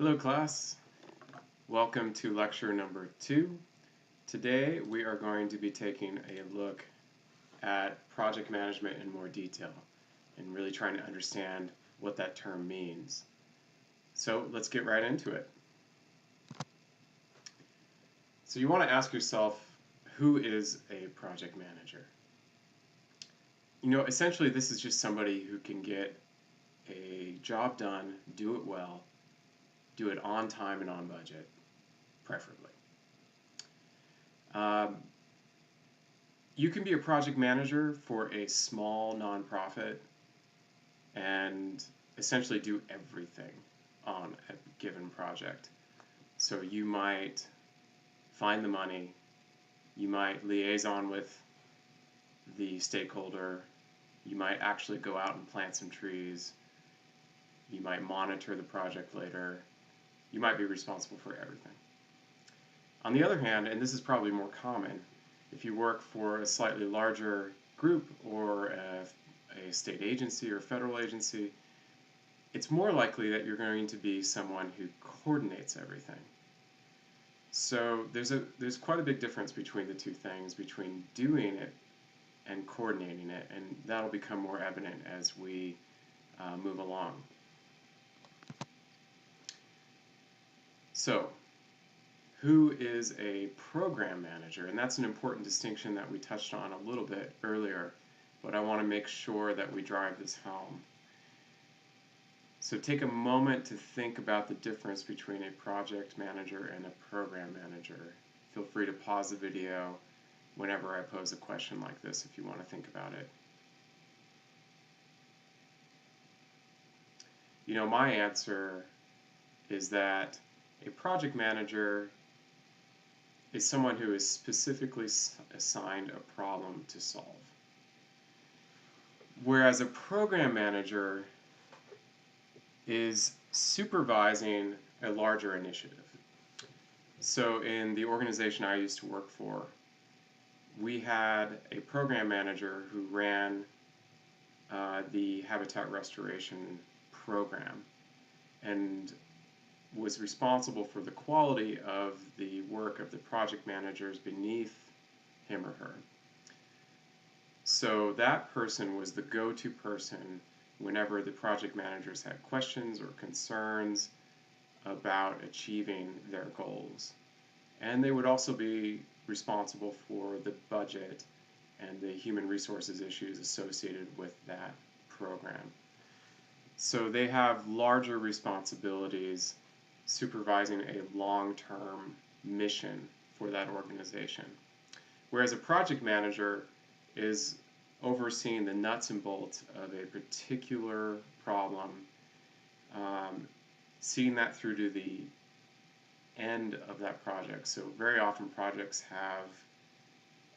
Hello class, welcome to lecture number 2. Today we are going to be taking a look at project management in more detail and really trying to understand what that term means. So let's get right into it. So you want to ask yourself, who is a project manager? Essentially this is just somebody who can get a job done, do it well, do it on time and on budget, preferably. You can be a project manager for a small nonprofit and essentially do everything on a given project. So you might find the money, you might liaison with the stakeholder, you might actually go out and plant some trees, you might monitor the project later, you might be responsible for everything. On the other hand, and this is probably more common, if you work for a slightly larger group or a state agency or federal agency, it's more likely that you're going to be someone who coordinates everything. So there's quite a big difference between the two things, between doing it and coordinating it, and that'll become more evident as we move along. So, who is a program manager? And that's an important distinction that we touched on a little bit earlier, but I want to make sure that we drive this home. So take a moment to think about the difference between a project manager and a program manager. Feel free to pause the video whenever I pose a question like this if you want to think about it. My answer is that a project manager is someone who is specifically assigned a problem to solve. Whereas a program manager is supervising a larger initiative. So in the organization I used to work for, we had a program manager who ran the habitat restoration program and was responsible for the quality of the work of the project managers beneath him or her. So that person was the go-to person whenever the project managers had questions or concerns about achieving their goals. And they would also be responsible for the budget and the human resources issues associated with that program. So they have larger responsibilities supervising a long-term mission for that organization. Whereas a project manager is overseeing the nuts and bolts of a particular problem, seeing that through to the end of that project. So very often projects have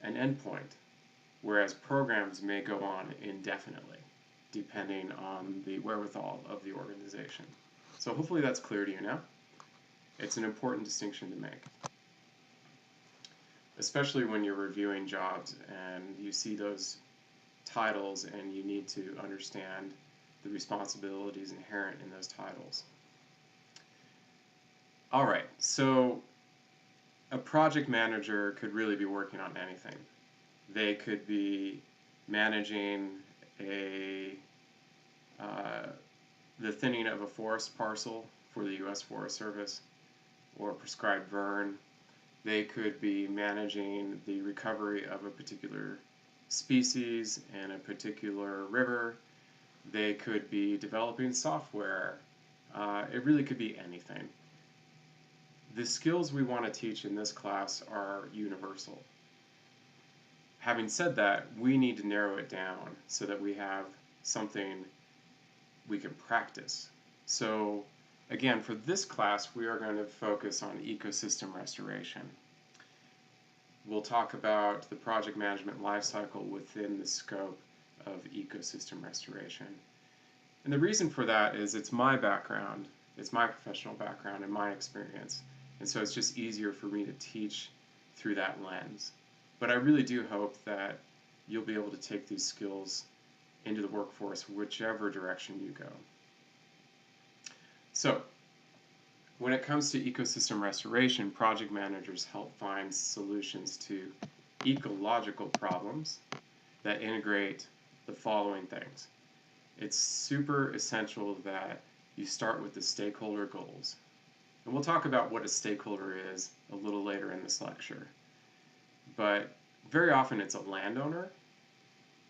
an endpoint, whereas programs may go on indefinitely, depending on the wherewithal of the organization. So hopefully that's clear to you now. It's an important distinction to make, especially when you're reviewing jobs and you see those titles and you need to understand the responsibilities inherent in those titles. Alright, so a project manager could really be working on anything. They could be managing the thinning of a forest parcel for the U.S. Forest Service or prescribed burn. They could be managing the recovery of a particular species in a particular river. They could be developing software. It really could be anything. The skills we want to teach in this class are universal. Having said that, we need to narrow it down so that we have something we can practice. So again, for this class, we are going to focus on ecosystem restoration. We'll talk about the project management lifecycle within the scope of ecosystem restoration. And the reason for that is it's my background, it's my professional background and my experience. And so it's just easier for me to teach through that lens. But I really do hope that you'll be able to take these skills into the workforce whichever direction you go. So, When it comes to ecosystem restoration, project managers help find solutions to ecological problems that integrate the following things. It's super essential that you start with the stakeholder goals. And we'll talk about what a stakeholder is a little later in this lecture. But very often it's a landowner,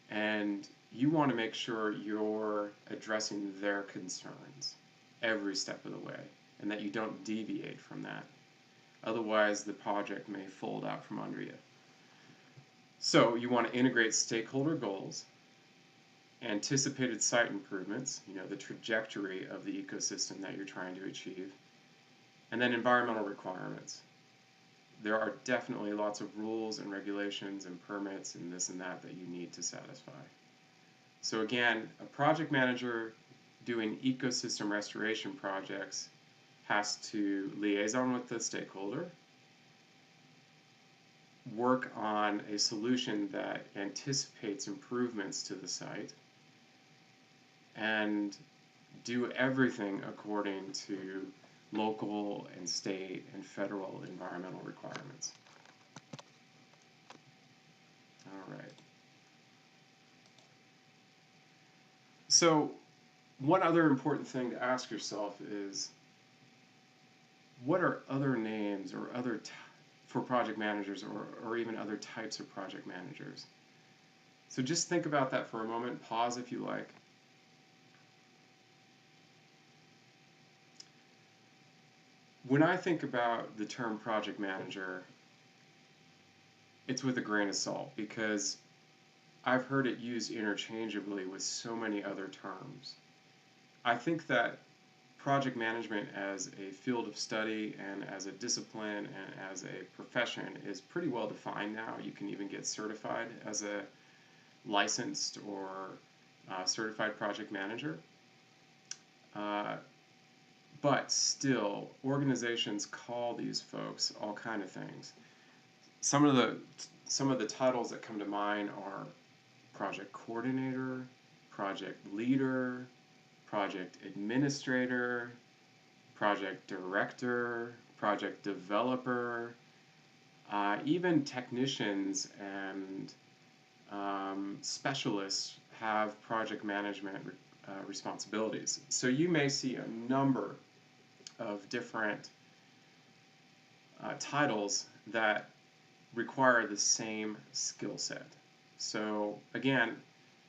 and you want to make sure you're addressing their concerns every step of the way, and that you don't deviate from that. Otherwise, the project may fold out from under you. So you want to integrate stakeholder goals, anticipated site improvements, the trajectory of the ecosystem that you're trying to achieve, and then environmental requirements. There are definitely lots of rules and regulations and permits and this and that you need to satisfy. So again, a project manager doing ecosystem restoration projects has to liaison with the stakeholder, work on a solution that anticipates improvements to the site, and do everything according to local and state and federal environmental requirements. All right. So one other important thing to ask yourself is, what are other names or for project managers, or even other types of project managers? So just think about that for a moment. Pause if you like. When I think about the term project manager, it's with a grain of salt, because I've heard it used interchangeably with so many other terms. I think that project management as a field of study and as a discipline and as a profession is pretty well defined now. You can even get certified as a licensed or certified project manager. But still, organizations call these folks all kind of things. Some of the titles that come to mind are project coordinator, project leader, project administrator, project director, project developer, even technicians and specialists have project management responsibilities. So you may see a number of different titles that require the same skill set. So again,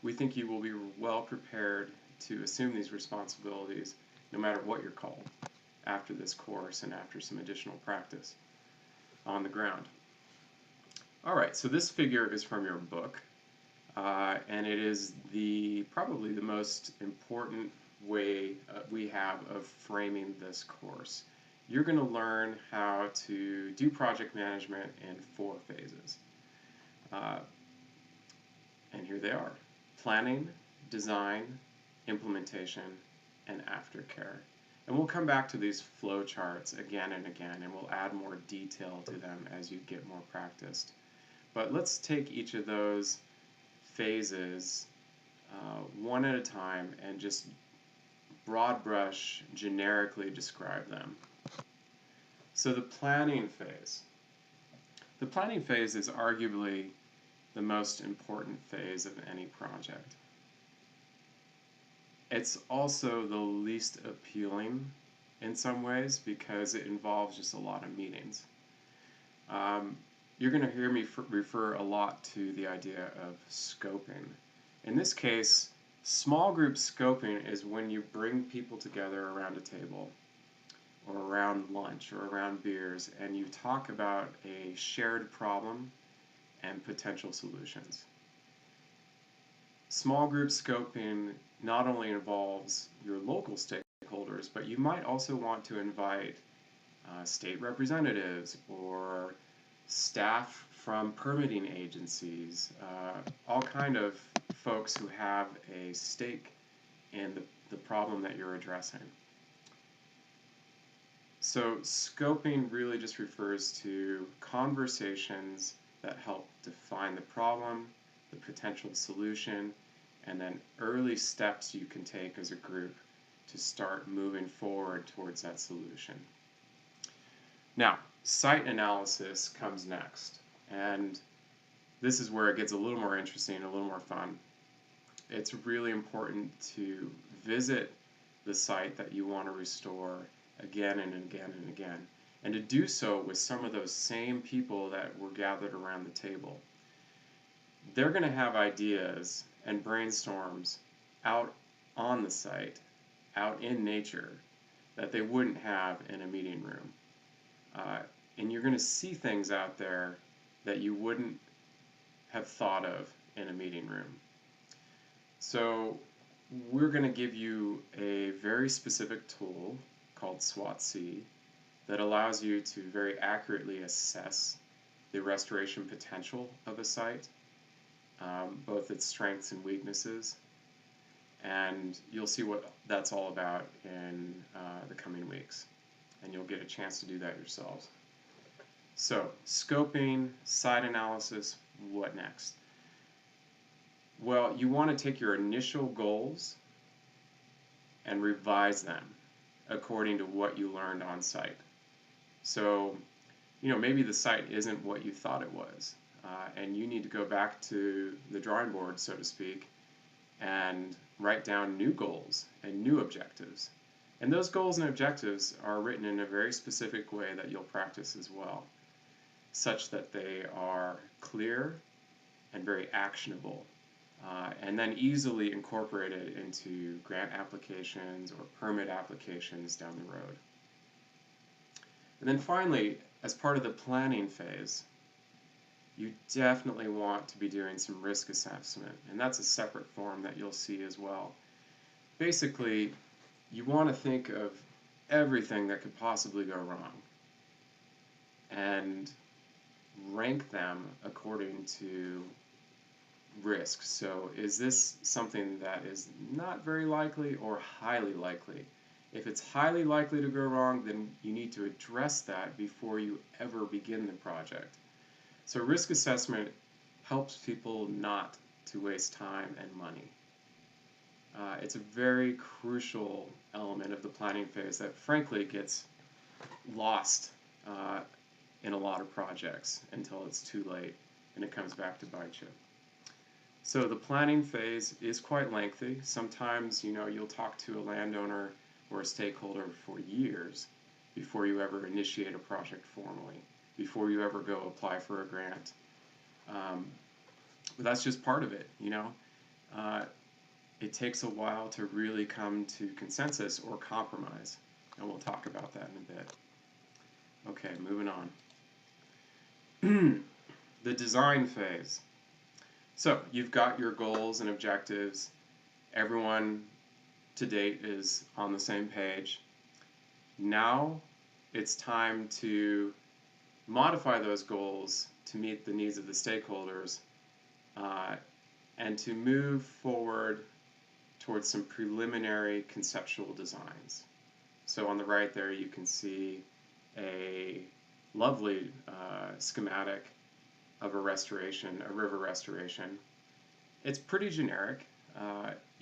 we think you will be well prepared to assume these responsibilities no matter what you're called after this course and after some additional practice on the ground. Alright, so this figure is from your book, and it is probably the most important way we have of framing this course. You're going to learn how to do project management in 4 phases. And here they are: planning, design, implementation, and aftercare. And we'll come back to these flow charts again and again, and we'll add more detail to them as you get more practiced. But let's take each of those phases one at a time and just broad brush generically describe them. So the planning phase. The planning phase is arguably the most important phase of any project. It's also the least appealing in some ways because it involves just a lot of meetings. You're going to hear me refer a lot to the idea of scoping. In this case, small group scoping is when you bring people together around a table or around lunch or around beers and you talk about a shared problem and potential solutions. Small group scoping not only involves your local stakeholders, but you might also want to invite state representatives or staff from permitting agencies, all kind of folks who have a stake in the problem that you're addressing. So scoping really just refers to conversations that help define the problem, the potential solution, and then early steps you can take as a group to start moving forward towards that solution. Now, site analysis comes next, and this is where it gets a little more interesting, a little more fun. It's really important to visit the site that you want to restore again and again and again, and to do so with some of those same people that were gathered around the table. They're going to have ideas and brainstorms out on the site, out in nature, that they wouldn't have in a meeting room. And you're going to see things out there that you wouldn't have thought of in a meeting room. So we're going to give you a very specific tool called SWOT-C that allows you to very accurately assess the restoration potential of a site, both its strengths and weaknesses, and you'll see what that's all about in the coming weeks, and you'll get a chance to do that yourselves. So, scoping, site analysis, what next? Well, you want to take your initial goals and revise them according to what you learned on site. So, maybe the site isn't what you thought it was, and you need to go back to the drawing board, so to speak, and write down new goals and new objectives. And those goals and objectives are written in a very specific way that you'll practice as well, such that they are clear and very actionable, and then easily incorporated into grant applications or permit applications down the road. And then finally, as part of the planning phase, you definitely want to be doing some risk assessment, and that's a separate form that you'll see as well. Basically, you want to think of everything that could possibly go wrong and rank them according to risk. So is this something that is not very likely or highly likely? If it's highly likely to go wrong, then you need to address that before you ever begin the project. So risk assessment helps people not to waste time and money. It's a very crucial element of the planning phase that frankly gets lost in a lot of projects until it's too late and it comes back to bite you. So the planning phase is quite lengthy. Sometimes, you'll talk to a landowner or a stakeholder for years before you ever initiate a project formally, before you ever go apply for a grant. But that's just part of it, It takes a while to really come to consensus or compromise, and we'll talk about that in a bit. Okay, moving on. The design phase. So you've got your goals and objectives. Everyone to date is on the same page. Now it's time to modify those goals to meet the needs of the stakeholders and to move forward towards some preliminary conceptual designs. So on the right there you can see a lovely schematic of a restoration, a river restoration. It's pretty generic.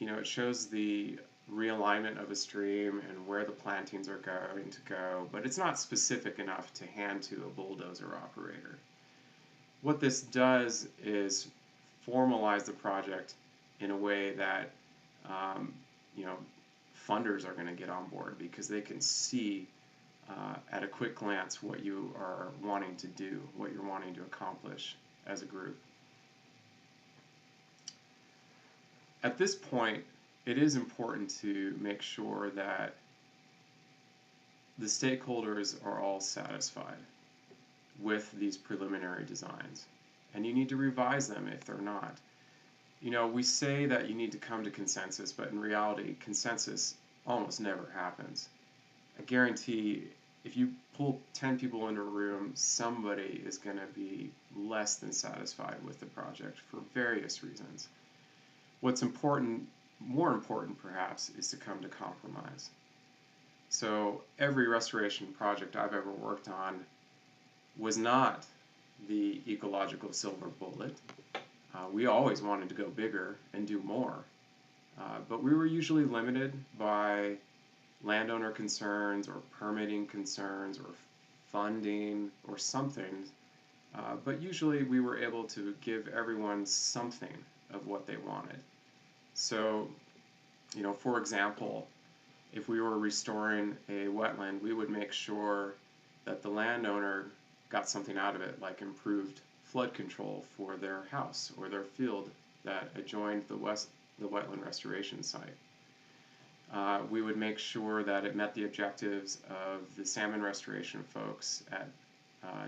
It shows the realignment of a stream and where the plantings are going to go, but it's not specific enough to hand to a bulldozer operator. What this does is formalize the project in a way that funders are going to get on board because they can see at a quick glance what you are wanting to do, what you're wanting to accomplish as a group. At this point, it is important to make sure that the stakeholders are all satisfied with these preliminary designs, and you need to revise them if they're not. We say that you need to come to consensus, but in reality, consensus almost never happens. I guarantee if you pull 10 people into a room, somebody is going to be less than satisfied with the project for various reasons. What's important, more important perhaps, is to come to compromise. So every restoration project I've ever worked on was not the ecological silver bullet. We always wanted to go bigger and do more, but we were usually limited by landowner concerns or permitting concerns or funding or something, but usually we were able to give everyone something of what they wanted. So, for example, if we were restoring a wetland, we would make sure that the landowner got something out of it, like improved flood control for their house or their field that adjoined the wetland restoration site. We would make sure that it met the objectives of the salmon restoration folks at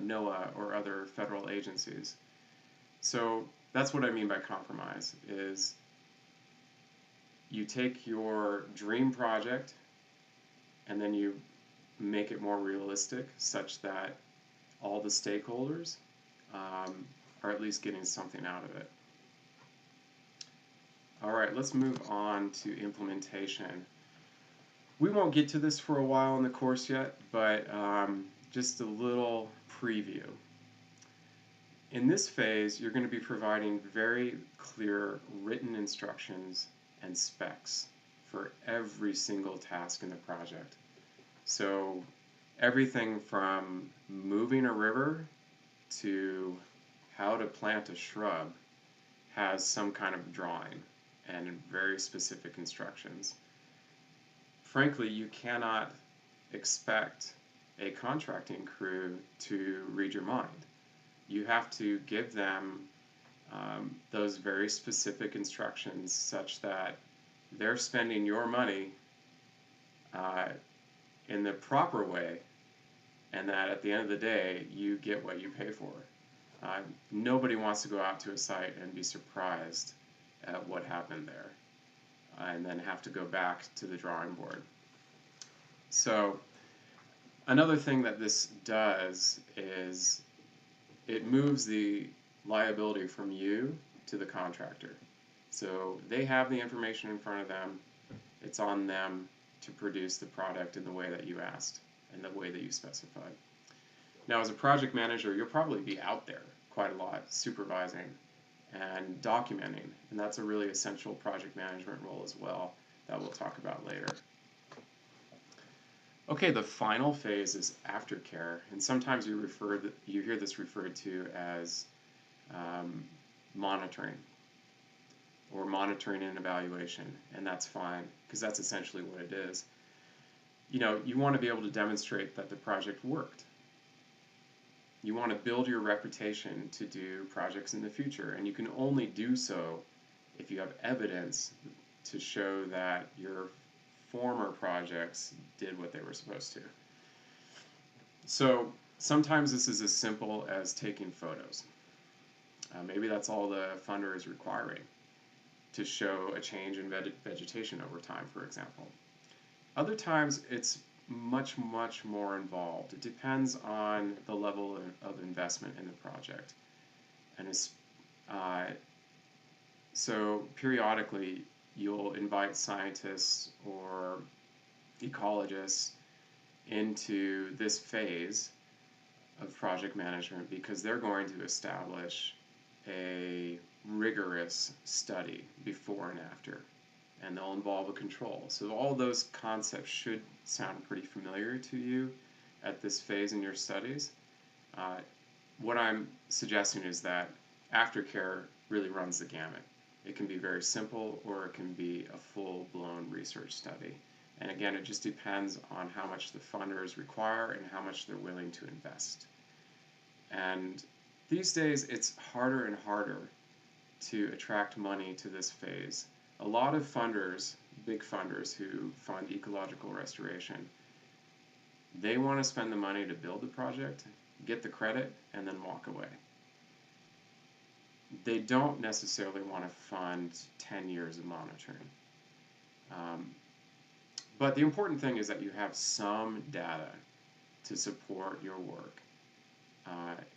NOAA or other federal agencies. So that's what I mean by compromise, is you take your dream project and then you make it more realistic such that all the stakeholders are at least getting something out of it. All right, let's move on to implementation. We won't get to this for a while in the course yet, but just a little preview. In this phase, you're going to be providing very clear written instructions and specs for every single task in the project. So everything from moving a river to how to plant a shrub has some kind of drawing and very specific instructions. Frankly, you cannot expect a contracting crew to read your mind. You have to give them those very specific instructions such that they're spending your money in the proper way, and that at the end of the day, you get what you pay for. Nobody wants to go out to a site and be surprised at what happened there, and then have to go back to the drawing board. So another thing that this does is it moves the liability from you to the contractor. So they have the information in front of them. It's on them to produce the product in the way that you asked and the way that you specified. Now, as a project manager, you'll probably be out there quite a lot, supervising and documenting, and that's a really essential project management role as well that we'll talk about later. Okay, the final phase is aftercare, and sometimes you hear this referred to as monitoring or monitoring and evaluation, and that's fine because that's essentially what it is. You want to be able to demonstrate that the project worked. You want to build your reputation to do projects in the future, and you can only do so if you have evidence to show that your former projects did what they were supposed to. So sometimes this is as simple as taking photos. Maybe that's all the funder is requiring to show a change in vegetation over time, for example. Other times it's much, much more involved. It depends on the level of investment in the project. And so periodically you'll invite scientists or ecologists into this phase of project management because they're going to establish a rigorous study before and after, and they'll involve a control. So all those concepts should sound pretty familiar to you at this phase in your studies. What I'm suggesting is that aftercare really runs the gamut. It can be very simple, or it can be a full-blown research study. And again, it just depends on how much the funders require and how much they're willing to invest. And these days, it's harder and harder to attract money to this phase. A lot of funders, big funders who fund ecological restoration, they want to spend the money to build the project, get the credit, and then walk away. They don't necessarily want to fund 10 years of monitoring. But the important thing is that you have some data to support your work.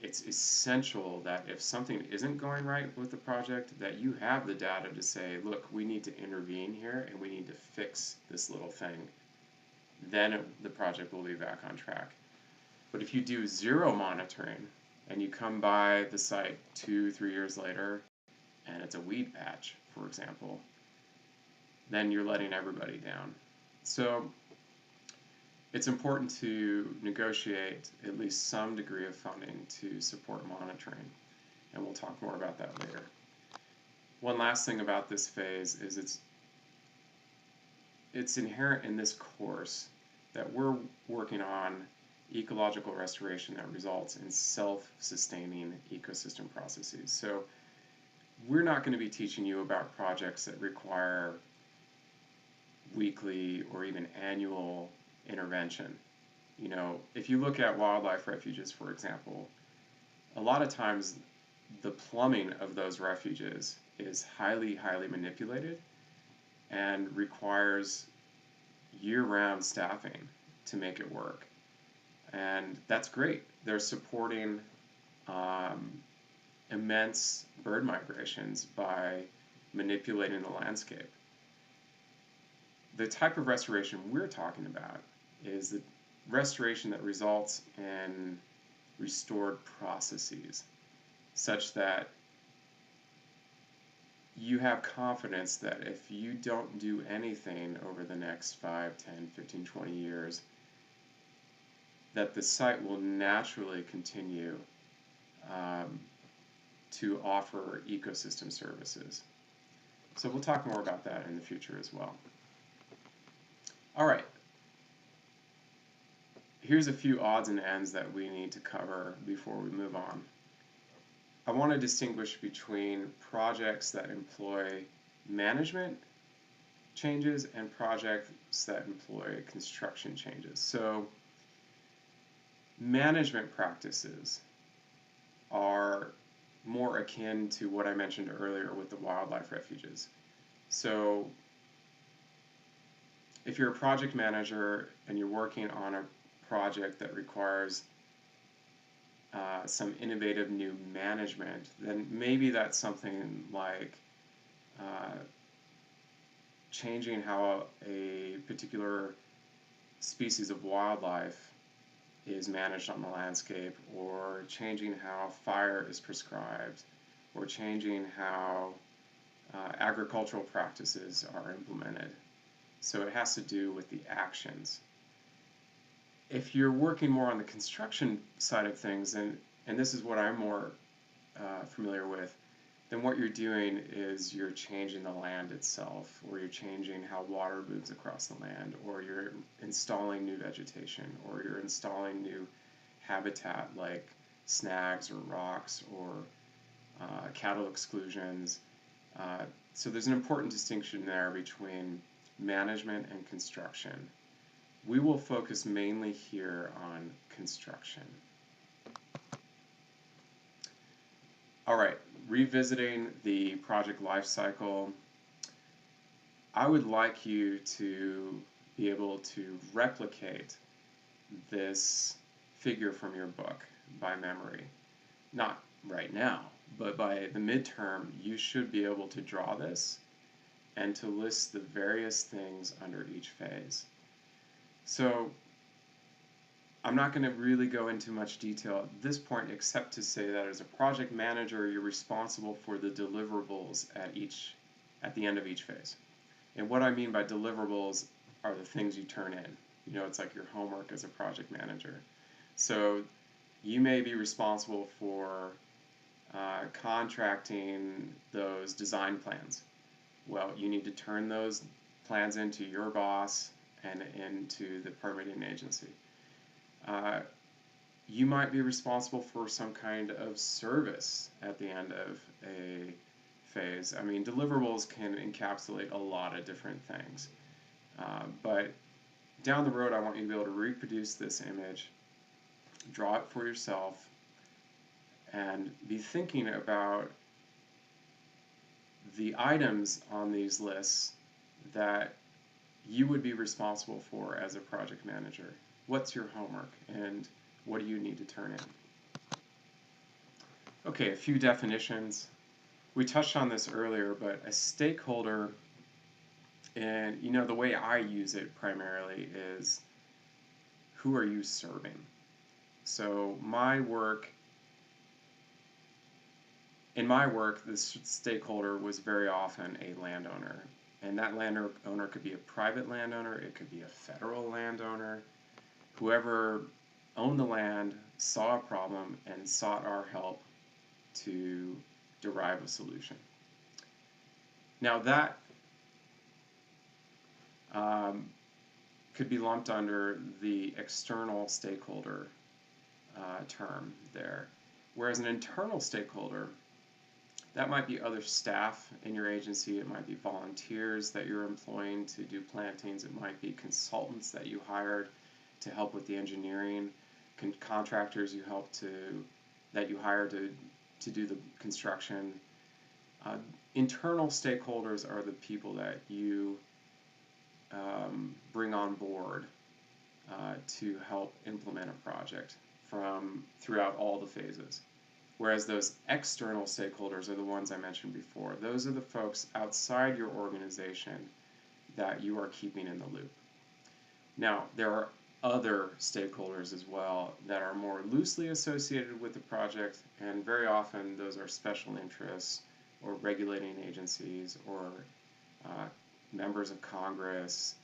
It's essential that if something isn't going right with the project, that you have the data to say, look, we need to intervene here and we need to fix this little thing. Then the project will be back on track. But if you do zero monitoring and you come by the site 2-3 years later and it's a weed patch, for example, then you're letting everybody down. So it's important to negotiate at least some degree of funding to support monitoring, and we'll talk more about that later. One last thing about this phase is it's inherent in this course that we're working on ecological restoration that results in self-sustaining ecosystem processes. So we're not going to be teaching you about projects that require weekly or even annual intervention. You know, if you look at wildlife refuges, for example, a lot of times the plumbing of those refuges is highly manipulated and requires year-round staffing to make it work. And that's great. They're supporting immense bird migrations by manipulating the landscape. The type of restoration we're talking about is the restoration that results in restored processes, such that you have confidence that if you don't do anything over the next 5, 10, 15, 20 years, that the site will naturally continue to offer ecosystem services. So we'll talk more about that in the future as well. All right. Here's a few odds and ends that we need to cover before we move on. I want to distinguish between projects that employ management changes and projects that employ construction changes. So management practices are more akin to what I mentioned earlier with the wildlife refuges. So if you're a project manager and you're working on a project that requires some innovative new management, then maybe that's something like changing how a particular species of wildlife is managed on the landscape, or changing how fire is prescribed, or changing how agricultural practices are implemented. So it has to do with the actions. If you're working more on the construction side of things, and this is what I'm more familiar with, then what you're doing is you're changing the land itself, or you're changing how water moves across the land, or you're installing new vegetation, or you're installing new habitat like snags or rocks or cattle exclusions. So there's an important distinction there between management and construction. We will focus mainly here on construction. All right, revisiting the project life cycle, I would like you to be able to replicate this figure from your book by memory. Not right now, but by the midterm, you should be able to draw this and to list the various things under each phase. So I'm not going to really go into much detail at this point, except to say that as a project manager, you're responsible for the deliverables at the end of each phase. And what I mean by deliverables are the things you turn in. You know, it's like your homework as a project manager. So you may be responsible for contracting those design plans. Well, you need to turn those plans into your boss and into the permitting agency. You might be responsible for some kind of service at the end of a phase. I mean, deliverables can encapsulate a lot of different things. But down the road, I want you to be able to reproduce this image, draw it for yourself, and be thinking about the items on these lists that you would be responsible for as a project manager. What's your homework, and what do you need to turn in? Okay, a few definitions. We touched on this earlier, but a stakeholder, and you know, the way I use it primarily is, who are you serving? So in my work, this stakeholder was very often a landowner. And that landowner could be a private landowner, it could be a federal landowner, whoever owned the land saw a problem and sought our help to derive a solution. Now that could be lumped under the external stakeholder term there. Whereas an internal stakeholder, that might be other staff in your agency, it might be volunteers that you're employing to do plantings, it might be consultants that you hired to help with the engineering, contractors that you hire to do the construction. Internal stakeholders are the people that you bring on board to help implement a project throughout all the phases. Whereas those external stakeholders are the ones I mentioned before. Those are the folks outside your organization that you are keeping in the loop. Now, there are other stakeholders as well that are more loosely associated with the project, and very often those are special interests or regulating agencies or members of Congress,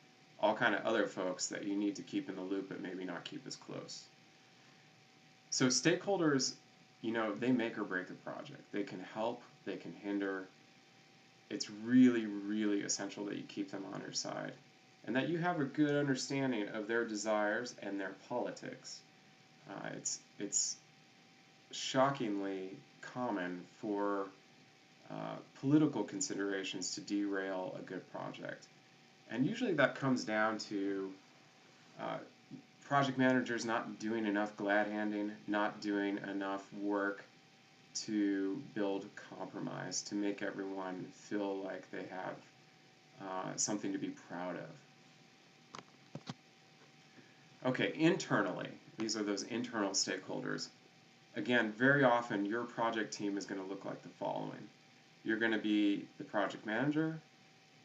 all kind of other folks that you need to keep in the loop but maybe not keep as close. So stakeholders, they make or break a project. They can help, they can hinder. It's really, really essential that you keep them on your side and that you have a good understanding of their desires and their politics. It's shockingly common for political considerations to derail a good project. And usually that comes down to project managers not doing enough glad handing, not doing enough work to build compromise, to make everyone feel like they have something to be proud of. Okay, internally, these are those internal stakeholders. Again, very often your project team is going to look like the following. You're going to be the project manager,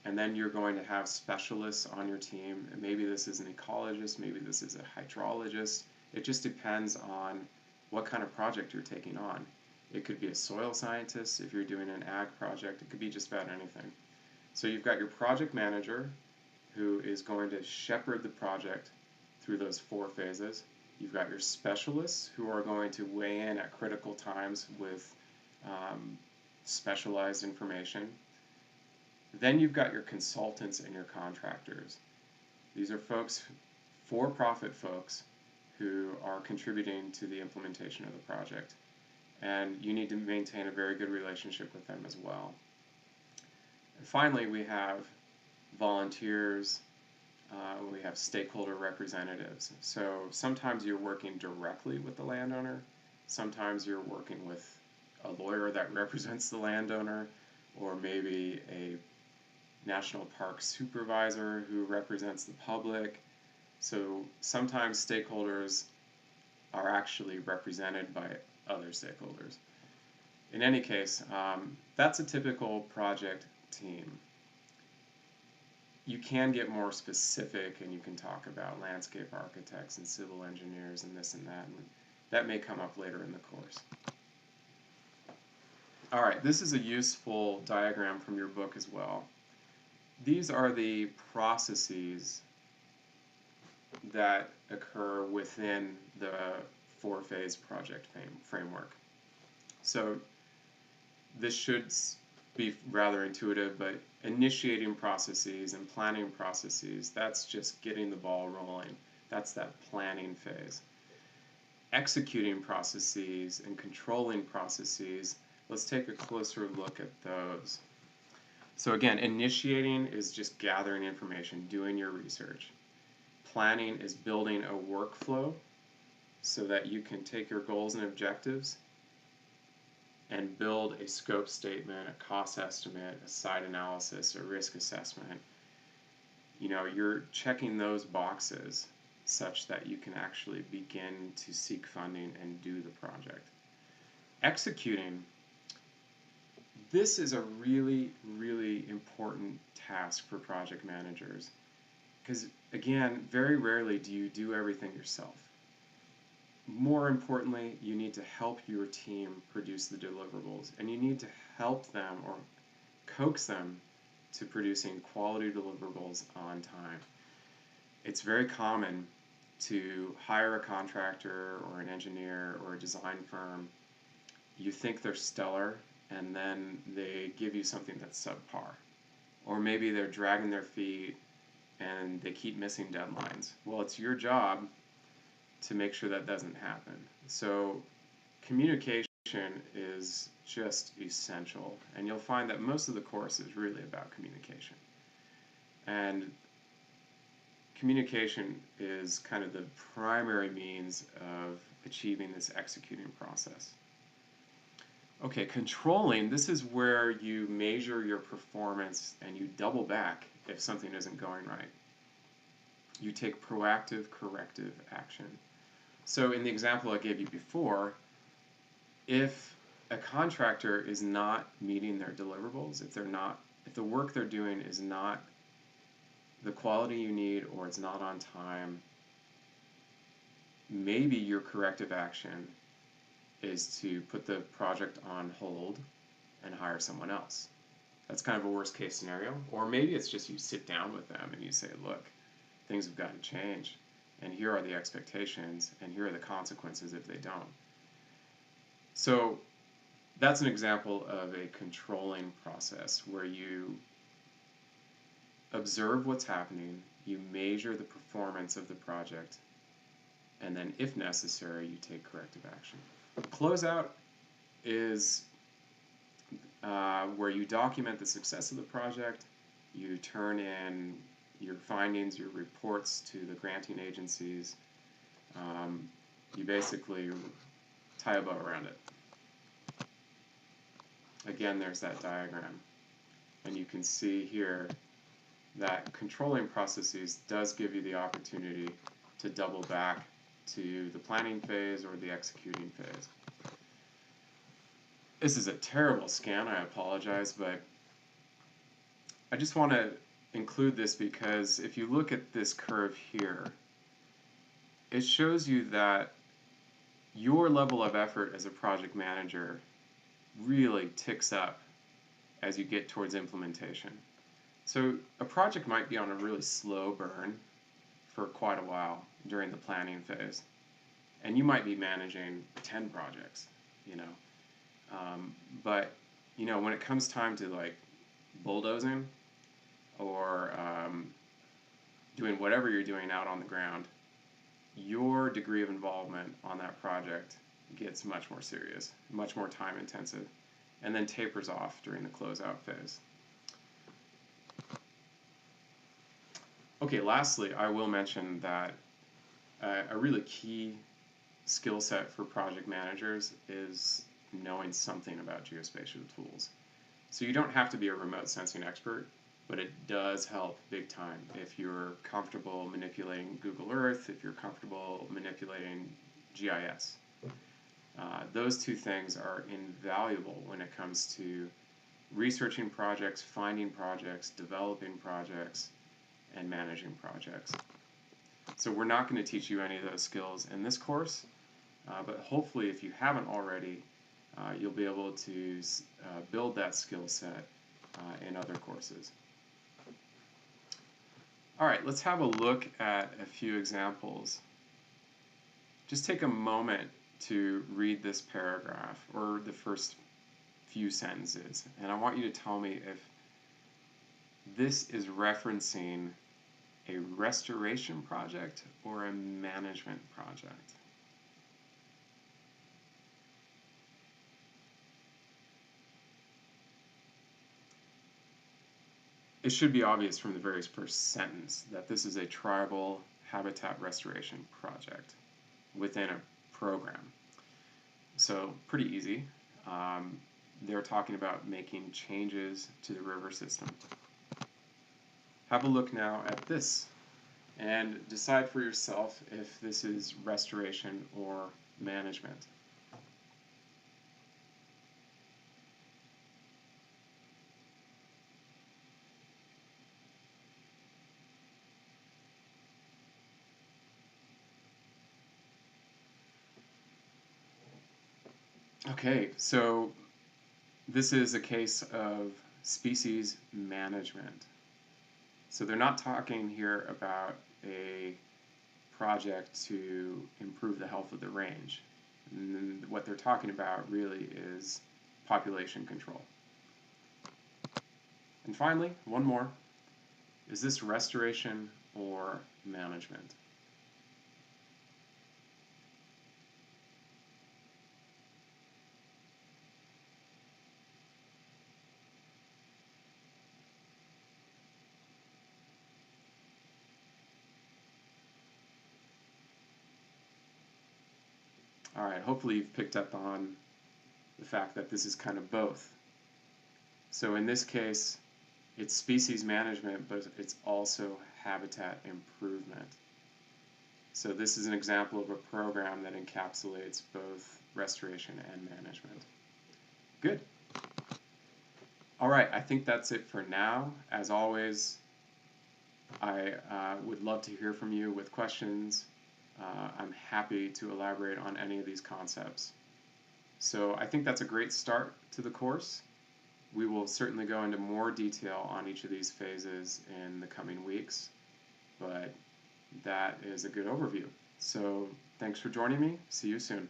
and then you're going to have specialists on your team. And maybe this is an ecologist, maybe this is a hydrologist. It just depends on what kind of project you're taking on. It could be a soil scientist if you're doing an ag project. It could be just about anything. So you've got your project manager who is going to shepherd the project through those 4 phases. You've got your specialists who are going to weigh in at critical times with specialized information. Then you've got your consultants and your contractors. These are folks, for-profit folks, who are contributing to the implementation of the project. And you need to maintain a very good relationship with them as well. And finally, we have volunteers, we have stakeholder representatives. So sometimes you're working directly with the landowner, sometimes you're working with a lawyer that represents the landowner, or maybe a national park supervisor who represents the public. So sometimes stakeholders are actually represented by other stakeholders. In any case, that's a typical project team. You can get more specific and you can talk about landscape architects and civil engineers and this and that. And that may come up later in the course. All right, this is a useful diagram from your book as well. These are the processes that occur within the 4-phase project framework. So this should be rather intuitive, but initiating processes and planning processes, that's just getting the ball rolling. That's that planning phase. Executing processes and controlling processes, let's take a closer look at those. So again, initiating is just gathering information, doing your research. Planning is building a workflow so that you can take your goals and objectives and build a scope statement, a cost estimate, a site analysis, a risk assessment. You're checking those boxes such that you can actually begin to seek funding and do the project. Executing, this is a really, really important task for project managers because, again, very rarely do you do everything yourself. More importantly, you need to help your team produce the deliverables, and you need to help them or coax them to producing quality deliverables on time. It's very common to hire a contractor or an engineer or a design firm. You think they're stellar, and then they give you something that's subpar. Or maybe they're dragging their feet and they keep missing deadlines. Well, it's your job to make sure that doesn't happen. So communication is just essential, and you'll find that most of the course is really about communication. And communication is kind of the primary means of achieving this executing process. Okay, controlling, this is where you measure your performance and you double back if something isn't going right. You take proactive corrective action. So in the example I gave you before, if a contractor is not meeting their deliverables, if the work they're doing is not the quality you need or it's not on time, maybe your corrective action is to put the project on hold and hire someone else. That's kind of a worst case scenario. Or maybe it's just you sit down with them and you say, look, things have got to change, and here are the expectations, and here are the consequences if they don't. So that's an example of a controlling process where you observe what's happening, you measure the performance of the project, and then if necessary, you take corrective action. Closeout is where you document the success of the project, you turn in your findings, your reports to the granting agencies. You basically tie a bow around it. Again, there's that diagram. And you can see here that controlling processes does give you the opportunity to double back to the planning phase or the executing phase. This is a terrible scan, I apologize, but I just want to include this because if you look at this curve here, it shows you that your level of effort as a project manager really ticks up as you get towards implementation. So a project might be on a really slow burn for quite a while during the planning phase, and you might be managing 10 projects, but when it comes time to like bulldozing or doing whatever you're doing out on the ground, your degree of involvement on that project gets much more serious, much more time intensive, and then tapers off during the closeout phase. Okay, lastly, I will mention that a really key skill set for project managers is knowing something about geospatial tools. So you don't have to be a remote sensing expert, but it does help big time if you're comfortable manipulating Google Earth, if you're comfortable manipulating GIS. Those two things are invaluable when it comes to researching projects, finding projects, developing projects, and managing projects. So we're not going to teach you any of those skills in this course, but hopefully if you haven't already, you'll be able to build that skill set in other courses. All right, let's have a look at a few examples. Just take a moment to read this paragraph or the first few sentences, and I want you to tell me if this is referencing a restoration project or a management project. It should be obvious from the very first sentence that this is a tribal habitat restoration project within a program. So pretty easy. They're talking about making changes to the river system. Have a look now at this and decide for yourself if this is restoration or management. Okay, so this is a case of species management. So they're not talking here about a project to improve the health of the range. And what they're talking about really is population control. And finally, one more. Is this restoration or management? All right, hopefully you've picked up on the fact that this is kind of both. So in this case, it's species management, but it's also habitat improvement. So this is an example of a program that encapsulates both restoration and management. Good. All right, I think that's it for now. As always, I would love to hear from you with questions. I'm happy to elaborate on any of these concepts. So I think that's a great start to the course. We will certainly go into more detail on each of these phases in the coming weeks, but that is a good overview. So thanks for joining me. See you soon.